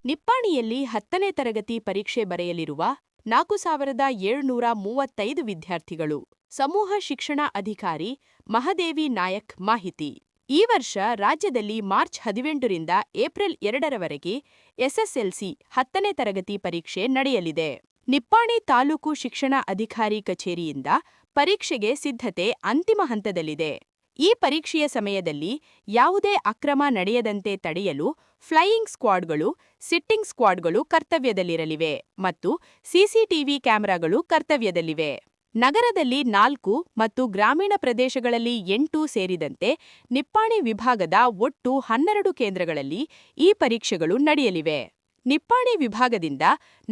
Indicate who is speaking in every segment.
Speaker 1: ನಿಪ್ಪಾಣಿಯಲ್ಲಿ 10ನೇ ತರಗತಿ ಪರೀಕ್ಷೆ ಬರೆಯಲಿರುವ 4735 ವಿದ್ಯಾರ್ಥಿಗಳು. ಸಮೂಹ ಶಿಕ್ಷಣ ಅಧಿಕಾರಿ ಮಹದೇವಿ ನಾಯಕ್ ಮಾಹಿತಿ. ಈ ವರ್ಷ ರಾಜ್ಯದಲ್ಲಿ ಮಾರ್ಚ್ 18 ರಿಂದ ಏಪ್ರಿಲ್ 2 ರವರೆಗೆ ಎಸ್ಎಸ್ಎಲ್ಸಿ 10ನೇ ತರಗತಿ ಪರೀಕ್ಷೆ ನಡೆಯಲಿದೆ. ನಿಪ್ಪಾಣಿ ತಾಲೂಕು ಶಿಕ್ಷಣ ಅಧಿಕಾರಿ ಕಚೇರಿಯಿಂದ ಪರೀಕ್ಷೆಗೆ ಸಿದ್ಧತೆ ಅಂತಿಮ ಹಂತದಲ್ಲಿದೆ. ಈ ಪರೀಕ್ಷೆಯ ಸಮಯದಲ್ಲಿ ಯಾವುದೇ ಅಕ್ರಮ ನಡೆಯದಂತೆ ತಡೆಯಲು ಫ್ಲೈಯಿಂಗ್ ಸ್ಕ್ವಾಡ್ಗಳು, ಸಿಟ್ಟಿಂಗ್ ಸ್ಕ್ವಾಡ್ಗಳು ಕರ್ತವ್ಯದಲ್ಲಿರಲಿವೆ ಮತ್ತು ಸಿಸಿಟಿವಿ ಕ್ಯಾಮೆರಾಗಳು ಕರ್ತವ್ಯದಲ್ಲಿವೆ. ನಗರದಲ್ಲಿ 4 ಮತ್ತು ಗ್ರಾಮೀಣ ಪ್ರದೇಶಗಳಲ್ಲಿ 8 ಸೇರಿದಂತೆ ನಿಪ್ಪಾಣಿ ವಿಭಾಗದ ಒಟ್ಟು 12 ಕೇಂದ್ರಗಳಲ್ಲಿ ಈ ಪರೀಕ್ಷೆಗಳು ನಡೆಯಲಿವೆ. ನಿಪ್ಪಾಣಿ ವಿಭಾಗದಿಂದ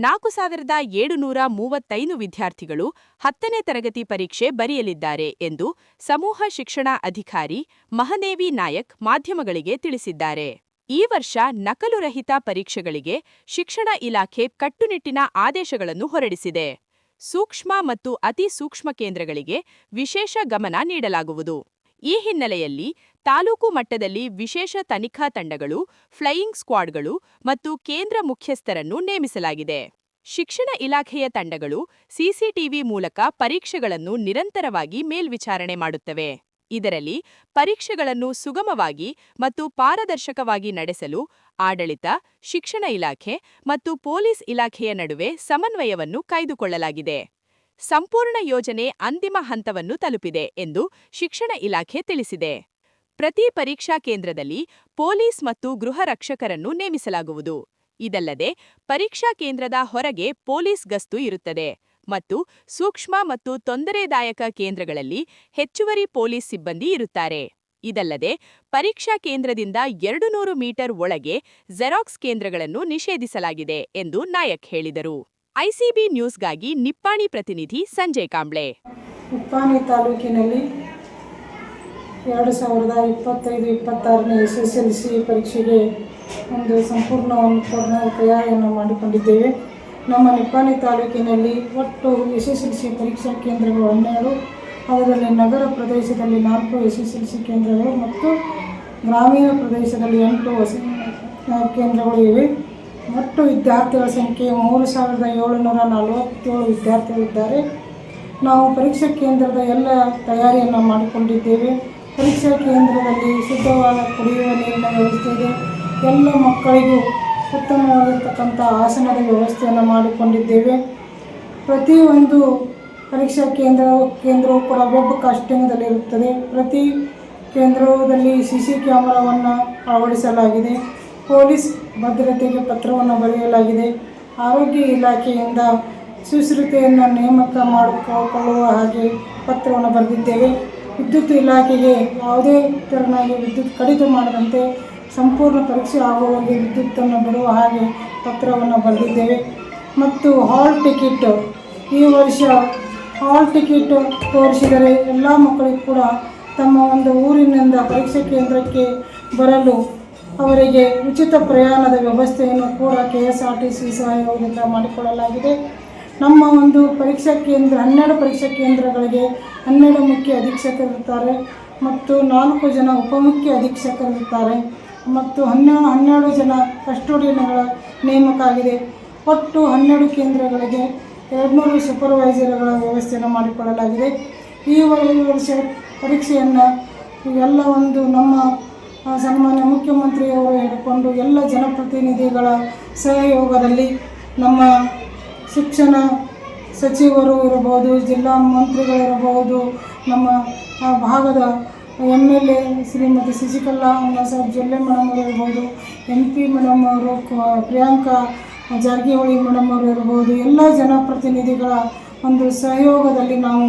Speaker 1: 4735 ವಿದ್ಯಾರ್ಥಿಗಳು 10ನೇ ತರಗತಿ ಪರೀಕ್ಷೆ ಬರೆಯಲಿದ್ದಾರೆ ಎಂದು ಸಮೂಹ ಶಿಕ್ಷಣ ಅಧಿಕಾರಿ ಮಹದೇವಿ ನಾಯಕ್ ಮಾಧ್ಯಮಗಳಿಗೆ ತಿಳಿಸಿದ್ದಾರೆ. ಈ ವರ್ಷ ನಕಲುರಹಿತ ಪರೀಕ್ಷೆಗಳಿಗೆ ಶಿಕ್ಷಣ ಇಲಾಖೆ ಕಟ್ಟುನಿಟ್ಟಿನ ಆದೇಶಗಳನ್ನು ಹೊರಡಿಸಿದೆ. ಸೂಕ್ಷ್ಮ ಮತ್ತು ಅತಿ ಸೂಕ್ಷ್ಮ ಕೇಂದ್ರಗಳಿಗೆ ವಿಶೇಷ ಗಮನ ನೀಡಲಾಗುವುದು. ಈ ಹಿನ್ನೆಲೆಯಲ್ಲಿ ತಾಲೂಕು ಮಟ್ಟದಲ್ಲಿ ವಿಶೇಷ ತನಿಖಾ ತಂಡಗಳು, ಫ್ಲೈಯಿಂಗ್ ಸ್ಕ್ವಾಡ್ಗಳು ಮತ್ತು ಕೇಂದ್ರ ಮುಖ್ಯಸ್ಥರನ್ನು ನೇಮಿಸಲಾಗಿದೆ. ಶಿಕ್ಷಣ ಇಲಾಖೆಯ ತಂಡಗಳು ಸಿಸಿಟಿವಿ ಮೂಲಕ ಪರೀಕ್ಷೆಗಳನ್ನು ನಿರಂತರವಾಗಿ ಮೇಲ್ವಿಚಾರಣೆ ಮಾಡುತ್ತವೆ. ಇದರಲ್ಲಿ ಪರೀಕ್ಷೆಗಳನ್ನು ಸುಗಮವಾಗಿ ಮತ್ತು ಪಾರದರ್ಶಕವಾಗಿ ನಡೆಸಲು ಆಡಳಿತ, ಶಿಕ್ಷಣ ಇಲಾಖೆ ಮತ್ತು ಪೊಲೀಸ್ ಇಲಾಖೆಯ ನಡುವೆ ಸಮನ್ವಯವನ್ನು ಕಾಯ್ದುಕೊಳ್ಳಲಾಗಿದೆ. ಸಂಪೂರ್ಣ ಯೋಜನೆ ಅಂತಿಮ ಹಂತವನ್ನು ತಲುಪಿದೆ ಎಂದು ಶಿಕ್ಷಣ ಇಲಾಖೆ ತಿಳಿಸಿದೆ. ಪ್ರತಿ ಪರೀಕ್ಷಾ ಕೇಂದ್ರದಲ್ಲಿ ಪೊಲೀಸ್ ಮತ್ತು ಗೃಹ ರಕ್ಷಕರನ್ನು ನೇಮಿಸಲಾಗುವುದು. ಇದಲ್ಲದೆ ಪರೀಕ್ಷಾ ಕೇಂದ್ರದ ಹೊರಗೆ ಪೊಲೀಸ್ ಗಸ್ತು ಇರುತ್ತದೆ ಮತ್ತು ಸೂಕ್ಷ್ಮ ಮತ್ತು ತೊಂದರೆದಾಯಕ ಕೇಂದ್ರಗಳಲ್ಲಿ ಹೆಚ್ಚುವರಿ ಪೊಲೀಸ್ ಸಿಬ್ಬಂದಿ ಇರುತ್ತಾರೆ. ಇದಲ್ಲದೆ ಪರೀಕ್ಷಾ ಕೇಂದ್ರದಿಂದ 200 ಮೀಟರ್ ಒಳಗೆ ಜೆರಾಕ್ಸ್ ಕೇಂದ್ರಗಳನ್ನು ನಿಷೇಧಿಸಲಾಗಿದೆ ಎಂದು ನಾಯಕ್ ಹೇಳಿದರು. ಐಸಿಬಿ ನ್ಯೂಸ್ಗಾಗಿ ನಿಪ್ಪಾಣಿ ಪ್ರತಿನಿಧಿ ಸಂಜಯ್ ಕಾಂಬ್ಳೆ.
Speaker 2: ನಿಪ್ಪಾಣಿ ತಾಲೂಕಿನಲ್ಲಿ 2025-26ನೇ ಎಸ್ಎಸ್ಎಲ್ಸಿ ಪರೀಕ್ಷೆಗೆ ಒಂದು ಸಂಪೂರ್ಣ ತಯಾರಿಯನ್ನು ಮಾಡಿಕೊಂಡಿದ್ದೇವೆ. ನಮ್ಮ ನಿಪ್ಪಾಣಿ ತಾಲೂಕಿನಲ್ಲಿ ಒಟ್ಟು ಎಸ್ಎಸ್ಎಲ್ಸಿ ಪರೀಕ್ಷಾ ಕೇಂದ್ರಗಳು 12, ಅದರಲ್ಲಿ ನಗರ ಪ್ರದೇಶದಲ್ಲಿ 4 ಎಸ್ಎಸ್ಎಲ್ಸಿ ಕೇಂದ್ರಗಳು ಮತ್ತು ಗ್ರಾಮೀಣ ಪ್ರದೇಶದಲ್ಲಿ 8 ಕೇಂದ್ರಗಳು ಇವೆ. ಒಟ್ಟು ವಿದ್ಯಾರ್ಥಿಗಳ ಸಂಖ್ಯೆ 3747 ವಿದ್ಯಾರ್ಥಿಗಳಿದ್ದಾರೆ. ನಾವು ಪರೀಕ್ಷಾ ಕೇಂದ್ರದ ಎಲ್ಲ ತಯಾರಿಯನ್ನು ಮಾಡಿಕೊಂಡಿದ್ದೇವೆ. ಪರೀಕ್ಷಾ ಕೇಂದ್ರದಲ್ಲಿ ಶುದ್ಧವಾದ ಕುಡಿಯುವ ನೀರಿನ ವ್ಯವಸ್ಥೆ ಇದೆ. ಎಲ್ಲ ಮಕ್ಕಳಿಗೂ ಉತ್ತಮವಾಗಿರ್ತಕ್ಕಂಥ ಆಸನದ ವ್ಯವಸ್ಥೆಯನ್ನು ಮಾಡಿಕೊಂಡಿದ್ದೇವೆ. ಪ್ರತಿಯೊಂದು ಪರೀಕ್ಷಾ ಕೇಂದ್ರವು ಕೂಡ ವೆಬ್ ಕಾಸ್ಟಿಂಗ್ದಲ್ಲಿರುತ್ತದೆ. ಪ್ರತಿ ಕೇಂದ್ರದಲ್ಲಿ ಸಿಸಿ ಕ್ಯಾಮರಾವನ್ನು ಅಳವಡಿಸಲಾಗಿದೆ. ಪೊಲೀಸ್ ಭದ್ರತೆಗೆ ಪತ್ರವನ್ನು ಬರೆಯಲಾಗಿದೆ. ಆರೋಗ್ಯ ಇಲಾಖೆಯಿಂದ ಸುಶ್ರುತೆಯನ್ನು ನೇಮಕ ಮಾಡಿಕೊಳ್ಳುವ ಹಾಗೆ ಪತ್ರವನ್ನು ಬರೆದಿದ್ದೇವೆ. ವಿದ್ಯುತ್ ಇಲಾಖೆಗೆ ಯಾವುದೇ ತೆರನಾಗಿ ವಿದ್ಯುತ್ ಕಡಿತ ಮಾಡದಂತೆ ಸಂಪೂರ್ಣ ಪರೀಕ್ಷೆ ಆಗುವವರೆಗೆ ವಿದ್ಯುತ್ತನ್ನು ಬಿಡುವ ಹಾಗೆ ಪತ್ರವನ್ನು ಬರೆದಿದ್ದೇವೆ. ಮತ್ತು ಹಾಲ್ ಟಿಕೆಟ್, ಈ ವರ್ಷ ಹಾಲ್ ಟಿಕೆಟ್ ತೋರಿಸಿದರೆ ಎಲ್ಲ ಮಕ್ಕಳಿಗೂ ಕೂಡ ತಮ್ಮ ಒಂದು ಊರಿನಿಂದ ಪರೀಕ್ಷಾ ಕೇಂದ್ರಕ್ಕೆ ಬರಲು ಅವರಿಗೆ ಉಚಿತ ಪ್ರಯಾಣದ ವ್ಯವಸ್ಥೆಯನ್ನು ಕೂಡ KSRTC ಸಹಯೋಗದಿಂದ ಮಾಡಿಕೊಳ್ಳಲಾಗಿದೆ. ನಮ್ಮ ಒಂದು ಪರೀಕ್ಷಾ ಕೇಂದ್ರ 12 ಪರೀಕ್ಷಾ ಕೇಂದ್ರಗಳಿಗೆ 12 ಮುಖ್ಯ ಅಧೀಕ್ಷಕರಿರ್ತಾರೆ ಮತ್ತು 4 ಜನ ಉಪಮುಖ್ಯ ಅಧೀಕ್ಷಕರಿರ್ತಾರೆ ಮತ್ತು 12 ಜನ ಕಸ್ಟೋಡಿಯನ್ಗಳ ನೇಮಕ ಆಗಿದೆ. ಒಟ್ಟು 12 ಕೇಂದ್ರಗಳಿಗೆ 200 ಸೂಪರ್ವೈಸರ್ಗಳ ವ್ಯವಸ್ಥೆಯನ್ನು ಮಾಡಿಕೊಳ್ಳಲಾಗಿದೆ. ಈ ವರ್ಷ ಪರೀಕ್ಷೆಯನ್ನು ಎಲ್ಲ ಒಂದು ನಮ್ಮ ಸನ್ಮಾನ್ಯ ಮುಖ್ಯಮಂತ್ರಿಯವರು ಹಿಡ್ಕೊಂಡು ಎಲ್ಲ ಜನಪ್ರತಿನಿಧಿಗಳ ಸಹಯೋಗದಲ್ಲಿ ನಮ್ಮ ಶಿಕ್ಷಣ ಸಚಿವರು ಇರಬಹುದು, ಜಿಲ್ಲಾ ಮಂತ್ರಿಗಳಿರಬಹುದು, ನಮ್ಮ ಭಾಗದ MLA ಶ್ರೀಮತಿ ಶಶಿಕಲಾ ಸಾಹೇಬ್ ಜೊಲ್ಲೆ ಮೇಡಮ್ ಅವರು ಇರ್ಬೋದು, MP ಮೇಡಮ್ ಅವರು, ಪ್ರಿಯಾಂಕಾ ಜಾರಕಿಹೊಳಿ ಮೇಡಮ್ ಅವರು ಇರ್ಬೋದು, ಎಲ್ಲ ಜನಪ್ರತಿನಿಧಿಗಳ ಒಂದು ಸಹಯೋಗದಲ್ಲಿ ನಾವು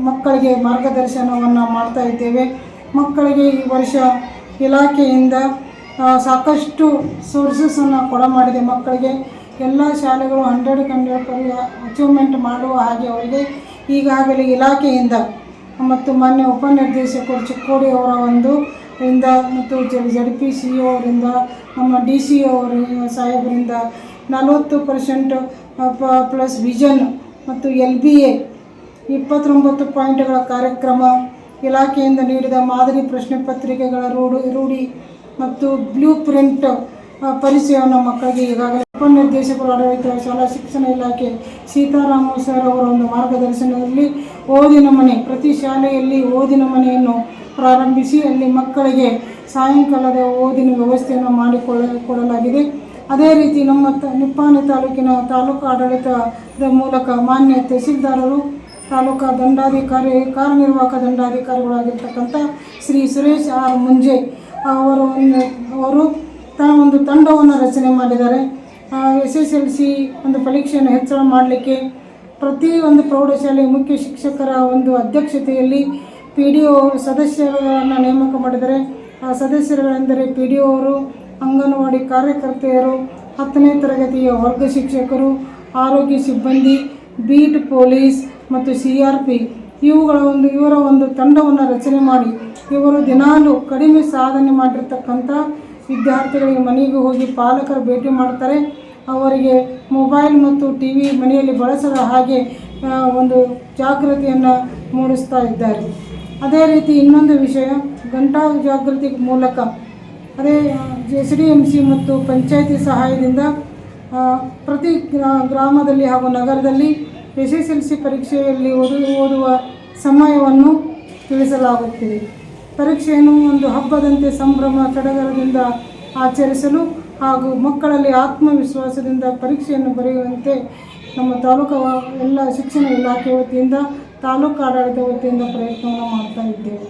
Speaker 2: ಮಕ್ಕಳಿಗೆ ಮಾರ್ಗದರ್ಶನವನ್ನು ಮಾಡ್ತಾ ಇದ್ದೇವೆ. ಮಕ್ಕಳಿಗೆ ಈ ವರ್ಷ ಇಲಾಖೆಯಿಂದ ಸಾಕಷ್ಟು ಸೋರ್ಸಸನ್ನು ಕೊಡಮಾಡಿದೆ. ಮಕ್ಕಳಿಗೆ ಎಲ್ಲ ಶಾಲೆಗಳು 100% ಅಚೀವ್ಮೆಂಟ್ ಮಾಡುವ ಹಾಗೆ ಅವರಿಗೆ ಈಗಾಗಲೇ ಇಲಾಖೆಯಿಂದ ಮತ್ತು ಮಾನ್ಯ ಉಪನಿರ್ದೇಶಕರು ಚಿಕ್ಕೋಡಿ ಅವರ ಇಂದ ಮತ್ತು ZPCO ಅವರಿಂದ, ನಮ್ಮ DC ಅವರ ಸಾಹೇಬರಿಂದ 40% ಪ್ಲಸ್ ವಿಷನ್ ಮತ್ತು LBA 29 ಪಾಯಿಂಟ್ಗಳ ಕಾರ್ಯಕ್ರಮ, ಇಲಾಖೆಯಿಂದ ನೀಡಿದ ಮಾದರಿ ಪ್ರಶ್ನೆ ಪತ್ರಿಕೆಗಳ ರೂಢಿ ಮತ್ತು ಬ್ಲೂ ಪ್ರಿಂಟ್ ಪರಿಚಯವನ್ನು ಮಕ್ಕಳಿಗೆ ಈಗಾಗಲೇ ಉಪನಿರ್ದೇಶಕರು ಆಡಳಿತ ಶಾಲಾ ಶಿಕ್ಷಣ ಇಲಾಖೆ ಸೀತಾರಾಮ ಸರ್ ಅವರ ಒಂದು ಮಾರ್ಗದರ್ಶನದಲ್ಲಿ ಓದಿನ ಮನೆ ಪ್ರತಿ ಶಾಲೆಯಲ್ಲಿ ಓದಿನ ಮನೆಯನ್ನು ಪ್ರಾರಂಭಿಸಿ ಅಲ್ಲಿ ಮಕ್ಕಳಿಗೆ ಸಾಯಂಕಾಲದ ಓದಿನ ವ್ಯವಸ್ಥೆಯನ್ನು ಮಾಡಿಕೊಡಲಾಗಿದೆ. ಅದೇ ರೀತಿ ನಮ್ಮ ನಿಪ್ಪಾಣಿ ತಾಲೂಕಿನ ತಾಲೂಕು ಆಡಳಿತದ ಮೂಲಕ ಮಾನ್ಯ ತಹಸೀಲ್ದಾರರು ತಾಲೂಕಾ ಕಾರ್ಯನಿರ್ವಾಹಕ ದಂಡಾಧಿಕಾರಿಗಳಾಗಿರ್ತಕ್ಕಂಥ ಶ್ರೀ ಸುರೇಶ್ ಆರ್ ಮುಂಜೆ ಅವರು ಒಂದು ತಂಡವನ್ನು ರಚನೆ ಮಾಡಿದ್ದಾರೆ. SSLC ಒಂದು ಪರೀಕ್ಷೆಯನ್ನು ಹೆಚ್ಚಳ ಮಾಡಲಿಕ್ಕೆ ಪ್ರತಿ ಒಂದು ಪ್ರೌಢಶಾಲೆ ಮುಖ್ಯ ಶಿಕ್ಷಕರ ಒಂದು ಅಧ್ಯಕ್ಷತೆಯಲ್ಲಿ PDO ಸದಸ್ಯರುಗಳನ್ನು ನೇಮಕ ಮಾಡಿದ್ದಾರೆ. ಆ ಸದಸ್ಯರುಗಳೆಂದರೆ PDO ಅವರು, ಅಂಗನವಾಡಿ ಕಾರ್ಯಕರ್ತೆಯರು, 10ನೇ ತರಗತಿಯ ವರ್ಗ ಶಿಕ್ಷಕರು, ಆರೋಗ್ಯ ಸಿಬ್ಬಂದಿ, ಬೀಟ್ ಪೊಲೀಸ್ ಮತ್ತು CRP ಇವರ ಒಂದು ತಂಡವನ್ನು ರಚನೆ ಮಾಡಿ ಇವರು ದಿನಾಲೂ ಕಡಿಮೆ ಸಾಧನೆ ಮಾಡಿರ್ತಕ್ಕಂಥ ವಿದ್ಯಾರ್ಥಿಗಳಿಗೆ ಮನೆಗೆ ಹೋಗಿ ಪಾಲಕರು ಭೇಟಿ ಮಾಡ್ತಾರೆ. ಅವರಿಗೆ ಮೊಬೈಲ್ ಮತ್ತು TV ಮನೆಯಲ್ಲಿ ಬಳಸದ ಹಾಗೆ ಒಂದು ಜಾಗೃತಿಯನ್ನು ಮೂಡಿಸ್ತಾ ಇದ್ದಾರೆ. ಅದೇ ರೀತಿ ಇನ್ನೊಂದು ವಿಷಯ, ಗಂಟಾ ಜಾಗೃತಿ ಮೂಲಕ ಅದೇ SDMC ಮತ್ತು ಪಂಚಾಯತಿ ಸಹಾಯದಿಂದ ಪ್ರತಿ ಗ್ರಾಮದಲ್ಲಿ ಹಾಗೂ ನಗರದಲ್ಲಿ SSLC ಪರೀಕ್ಷೆಯಲ್ಲಿ ಓದುವ ಸಮಯವನ್ನು ತಿಳಿಸಲಾಗುತ್ತಿದೆ. ಪರೀಕ್ಷೆಯನ್ನು ಒಂದು ಹಬ್ಬದಂತೆ ಸಂಭ್ರಮ ಸಡಗರದಿಂದ ಆಚರಿಸಲು ಹಾಗೂ ಮಕ್ಕಳಲ್ಲಿ ಆತ್ಮವಿಶ್ವಾಸದಿಂದ ಪರೀಕ್ಷೆಯನ್ನು ಬರೆಯುವಂತೆ ನಮ್ಮ ತಾಲೂಕು ಎಲ್ಲ ಶಿಕ್ಷಣ ಇಲಾಖೆ ವತಿಯಿಂದ ತಾಲೂಕು ಆಡಳಿತ ವತಿಯಿಂದ ಪ್ರಯತ್ನವನ್ನು ಮಾಡ್ತಾ ಇದ್ದೇವೆ.